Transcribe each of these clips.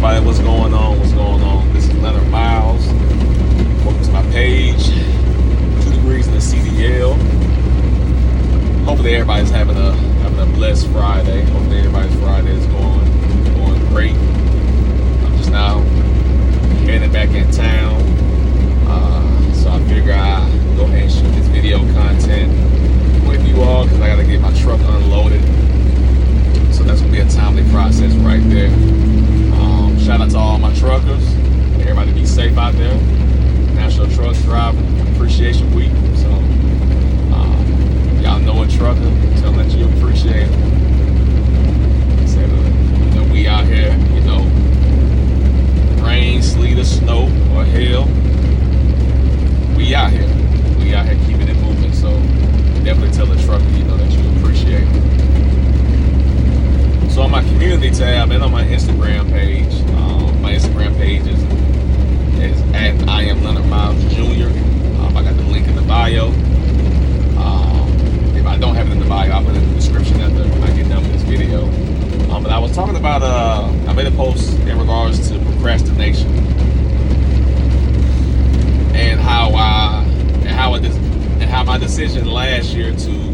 everybody, what's going on? This is Leonard, Myles. Welcome to my page, 2 degrees in the CDL. Hopefully everybody's having a blessed Friday. Hopefully everybody's Friday is going great. I'm just now heading back in town. So I figure I'll go ahead and shoot this video content with you all because I got to get my truck unloaded. So that's going to be a timely process right there. Shout out to all my truckers. Everybody be safe out there. National Truck Driver Appreciation Week. So y'all know a trucker. Tell them that you appreciate it. Say that we out here, rain, sleet, or snow, or hail. We out here. We out here keeping it moving. So definitely tell the trucker, that you appreciate it. So on my community tab and on my Instagram page, my Instagram page is at I am Leonard Myles Jr. I got the link in the bio. If I don't have it in the bio, I'll put it in the description after I get done with this video. But I was talking about, I made a post in regards to procrastination and how my decision last year to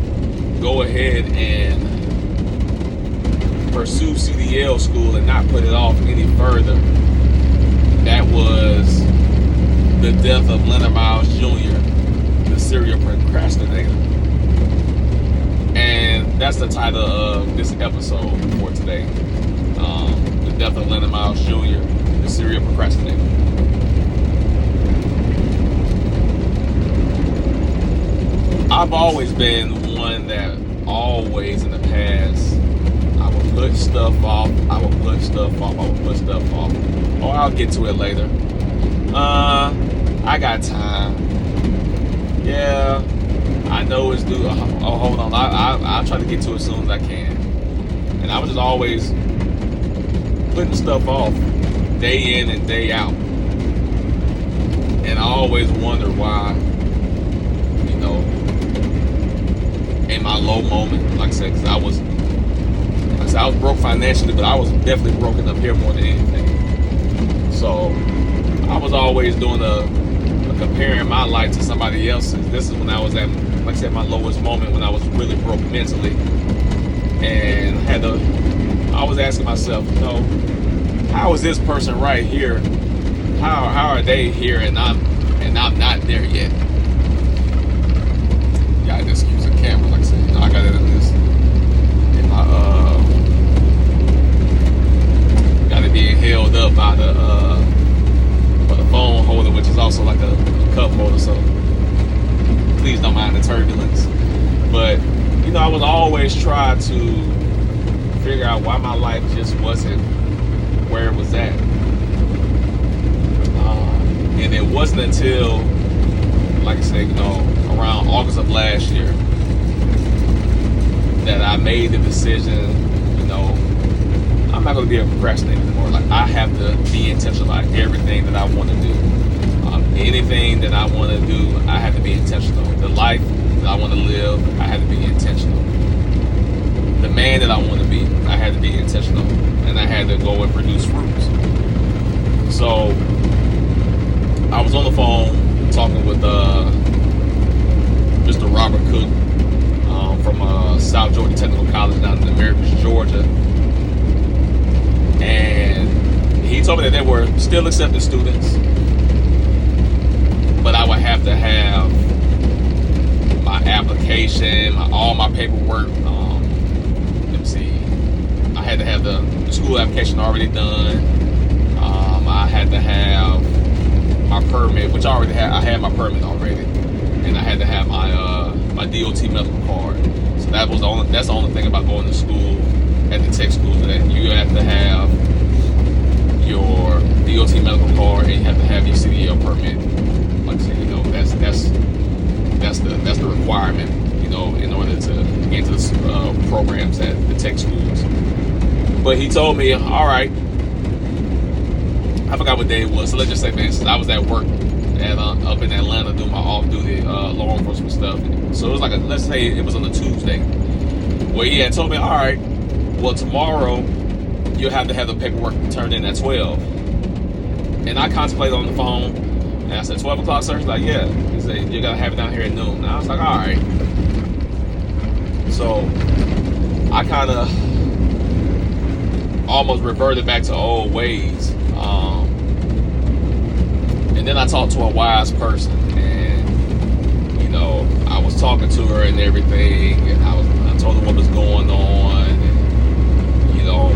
go ahead and pursue CDL school and not put it off any further, that was the death of Leonard Myles Jr., the serial procrastinator. And that's the title of this episode for today. The death of Leonard Myles Jr., the serial procrastinator. I've always been one that always in the past, I would put stuff off. Or I'll get to it later. I got time. Yeah, I know it's due. Oh, hold on. I'll try to get to it as soon as I can. And I was just always putting stuff off day in and day out. And I always wonder why, in my low moment, like I said, because I was broke financially, but I was definitely broken up here more than anything. So I was always doing a comparing my life to somebody else's. This is when I was at, like I said, my lowest moment, when I was really broke mentally, and I was asking myself, how is this person right here? How are they here and I'm not there yet? Yeah, I just use a camera, like I said. I got it in my got it being held up by the phone holder, which is also like a cup holder, so please don't mind the turbulence. But I was always trying to figure out why my life just wasn't where it was at. And it wasn't until, like I said, around August of last year that I made the decision, I'm not going to be a procrastinator anymore. Like, I have to be intentional about everything that I want to do. Anything that I want to do, I have to be intentional. The life that I want to live, I have to be intentional. The man that I want to be, I had to be intentional. And I had to go and produce fruits. So I was on the phone talking with Mr. Robert Cook from South Georgia Technical College down in Americus, Georgia. And he told me that they were still accepting students, but I would have to have my application, all my paperwork. Let me see. I had to have the school application already done. I had to have my permit, which I had my permit already, and I had to have my DOT medical card. So that's the only thing about going to school at the tech school, that you have to have your DOT medical card and you have to have your CDL permit. Like I said, that's the requirement, in order to get into the programs at the tech schools. But he told me, all right, I forgot what day it was. So let's just say, for instance, I was at work up in Atlanta doing my off-duty law enforcement stuff. So it was like let's say it was on a Tuesday. Well, he had told me, all right, well, tomorrow you'll have to have the paperwork turned in at 12. And I contemplated on the phone, and I said, 12 o'clock, sir? He's like, yeah. He said, you got to have it down here at noon. And I was like, all right. So I kind of almost reverted back to old ways. And then I talked to a wise person, and, you know, I was talking to her and everything, and I told her what was going on. And, you know,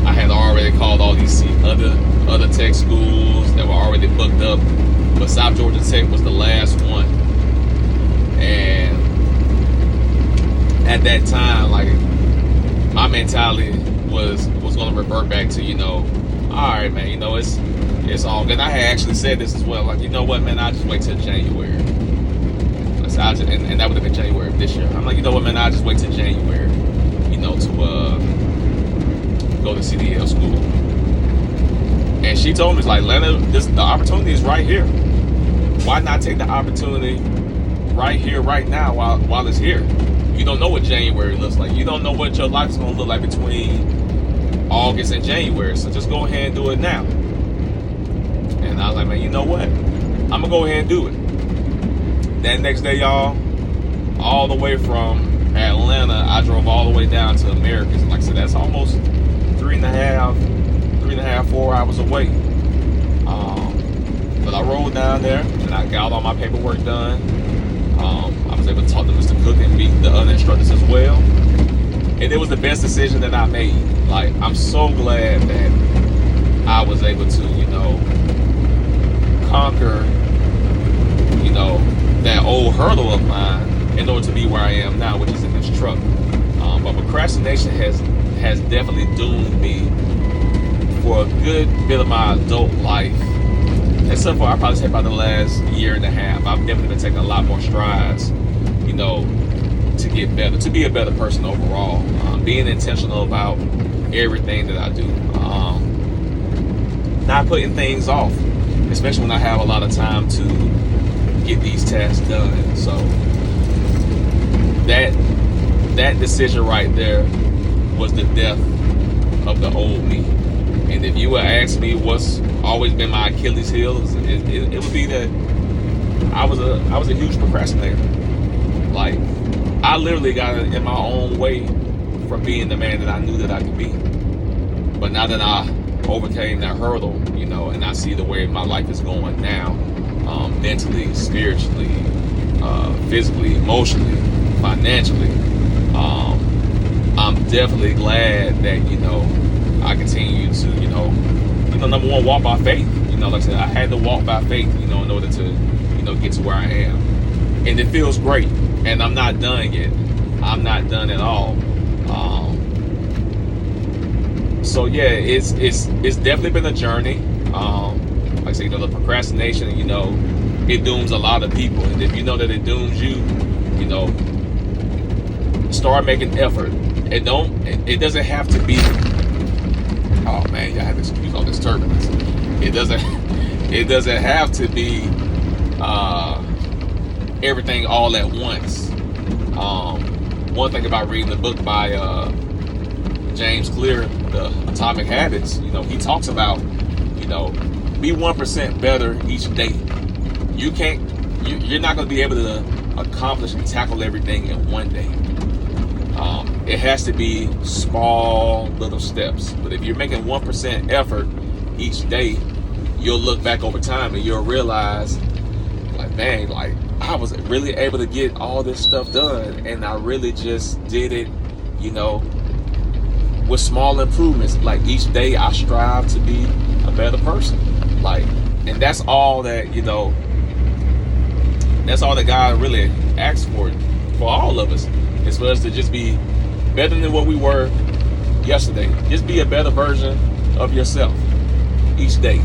I had already called all these other tech schools that were already booked up, but South Georgia Tech was the last one. And at that time, like, my mentality was going to revert back to, you know, all right, man, you know, it's all good. And I had actually said this as well, like, you know what, man, I'll just wait till January. And that would have been January of this year. I'm like, you know what, man, I'll just wait till January, you know, to go to CDL school. And she told me, it's like, Leonard, the opportunity is right here. Why not take the opportunity right here, right now, while it's here? You don't know what January looks like. You don't know what your life is going to look like between August and January. So just go ahead and do it now. And I was like, man, you know what? I'm going to go ahead and do it. That next day, y'all, all the way from Atlanta, I drove all the way down to Americus. Like I said, that's almost 4 hours away. But I rode down there, and I got all my paperwork done. I was able to talk to Mr. Cook and meet the other instructors as well. And it was the best decision that I made. Like, I'm so glad that I was able to, you know, conquer, you know, that old hurdle of mine in order to be where I am now, which is in this truck. But procrastination has definitely doomed me for a good bit of my adult life. Except for, I probably say about the last year and a half, I've definitely been taking a lot more strides, you know, to get better, to be a better person overall. Being intentional about everything that I do. Not putting things off, especially when I have a lot of time to get these tasks done. So that decision right there was the death of the old me. And if you would ask me what's always been my Achilles heel, it would be that I was a huge procrastinator. Like, I literally got in my own way from being the man that I knew that I could be. But now that I overcame that hurdle, you know, and I see the way my life is going now, mentally, spiritually, physically, emotionally, financially, I'm definitely glad that, you know, I continue to, you know, number one, walk by faith. You know, like I said, I had to walk by faith, you know, in order to, you know, get to where I am. And it feels great. And I'm not done yet. I'm not done at all. So yeah, it's definitely been a journey. Like I said, you know, the procrastination, you know, it dooms a lot of people. And if you know that it dooms you, you know, start making effort. It doesn't have to be, oh man, y'all have to excuse all this turbulence. It doesn't have to be everything all at once. One thing about reading the book by James Clear, The Atomic Habits, you know, he talks about, you know, be 1% better each day. You're not going to be able to accomplish and tackle everything in one day. It has to be small little steps. But if you're making 1% effort each day, you'll look back over time and you'll realize, like, man, like, I was really able to get all this stuff done, and I really just did it, you know, with small improvements. Like, each day I strive to be a better person. Like, and that's all that, you know, that's all that God really asks for all of us, is for us to just be better than what we were yesterday. Just be a better version of yourself each day.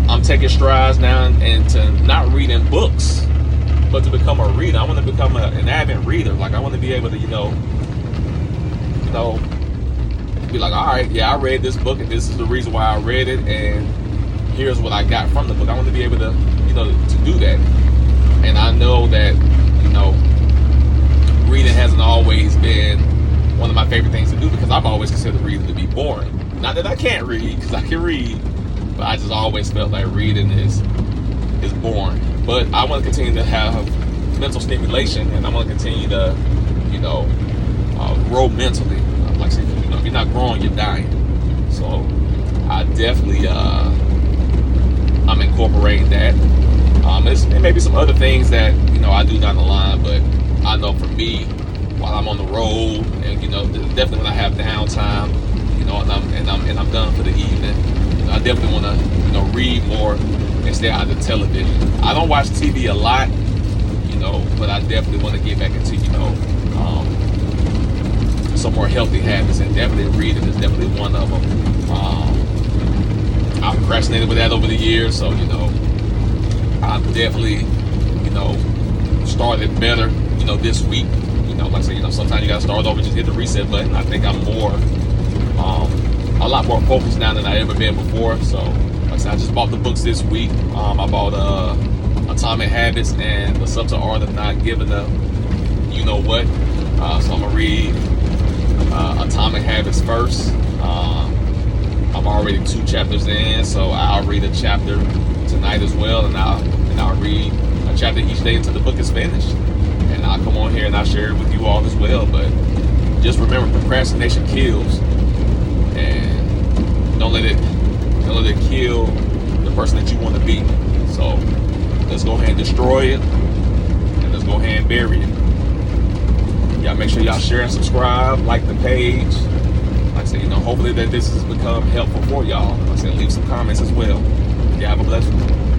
I'm taking strides now and to not reading books, but to become a reader. I want to become an avid reader. Like, I want to be able to, you know, be like, all right, yeah, I read this book, and this is the reason why I read it, and here's what I got from the book. I want to be able to, you know, to do that. And I know that, you know, reading hasn't always been one of my favorite things to do, because because I've always considered reading to be boring. Not that I can't read, because I can read, but I just always felt like reading is boring. But I want to continue to have mental stimulation, and I want to continue to, grow mentally. Like I said, if you're not growing, you're dying. So I definitely, I'm incorporating that. There may be some other things that I do down the line, but I know for me, while I'm on the road, and definitely when I have downtime, and I'm done for the evening, I definitely want to read more and stay out of the television. I don't watch TV a lot, but I definitely want to get back into some more healthy habits, and definitely reading is definitely one of them. I've procrastinated with that over the years, so I've definitely started better this week. Like I said, sometimes you gotta start over, just hit the reset button. I think I'm more a lot more focused now than I ever been before. So like I said, I just bought the books this week. I bought Atomic Habits and The Subtle Art of Not Giving a what. So I'm gonna read Atomic Habits first. I'm already 2 chapters in, so I'll read a chapter tonight as well, and I'll read a chapter each day until the book is finished. And I'll come on here and I'll share it with you all as well. But just remember, procrastination kills, and don't let it kill the person that you want to be. So let's go ahead and destroy it, and let's go ahead and bury it. Y'all make sure y'all share and subscribe, like the page. Like I said, hopefully that this has become helpful for y'all. Like I said, leave some comments as well. Y'all have a blessed one.